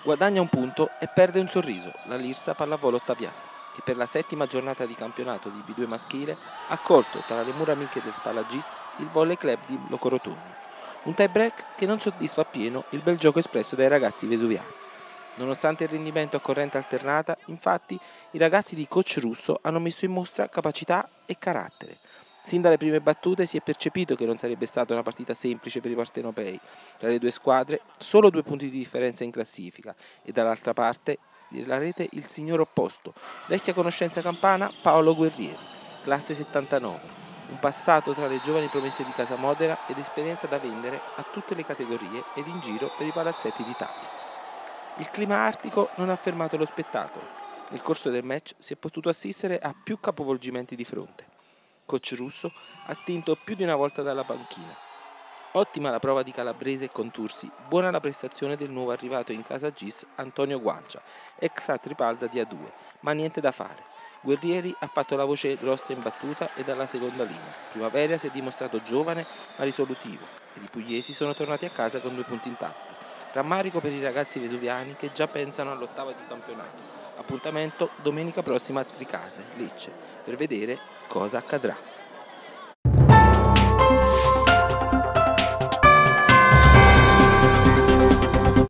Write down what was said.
Guadagna un punto e perde un sorriso la Lirsa Pallavolo Ottaviano, che per la 7ª giornata di campionato di B2 maschile ha accolto tra le mura amiche del Palagis il Volley Club di Locorotondi. Un tie break che non soddisfa appieno il bel gioco espresso dai ragazzi vesuviani. Nonostante il rendimento a corrente alternata, infatti, i ragazzi di coach Russo hanno messo in mostra capacità e carattere. Sin dalle prime battute si è percepito che non sarebbe stata una partita semplice per i partenopei. Tra le due squadre solo 2 punti di differenza in classifica e dall'altra parte della rete il signor opposto, vecchia conoscenza campana Paolo Guerrieri, classe 79. Un passato tra le giovani promesse di Casa Modena ed esperienza da vendere a tutte le categorie ed in giro per i palazzetti d'Italia. Il clima artico non ha fermato lo spettacolo. Nel corso del match si è potuto assistere a più capovolgimenti di fronte. Coach Russo ha attinto più di una volta dalla panchina. Ottima la prova di Calabrese e Contursi, buona la prestazione del nuovo arrivato in casa GIS Antonio Guancia, ex Tripalda di A2, ma niente da fare. Guerrieri ha fatto la voce grossa in battuta e dalla seconda linea. Primavera si è dimostrato giovane ma risolutivo ed i pugliesi sono tornati a casa con 2 punti in tasca. Rammarico per i ragazzi vesuviani che già pensano all'8ª di campionato. Appuntamento domenica prossima a Tricase, Lecce, per vedere cosa accadrà.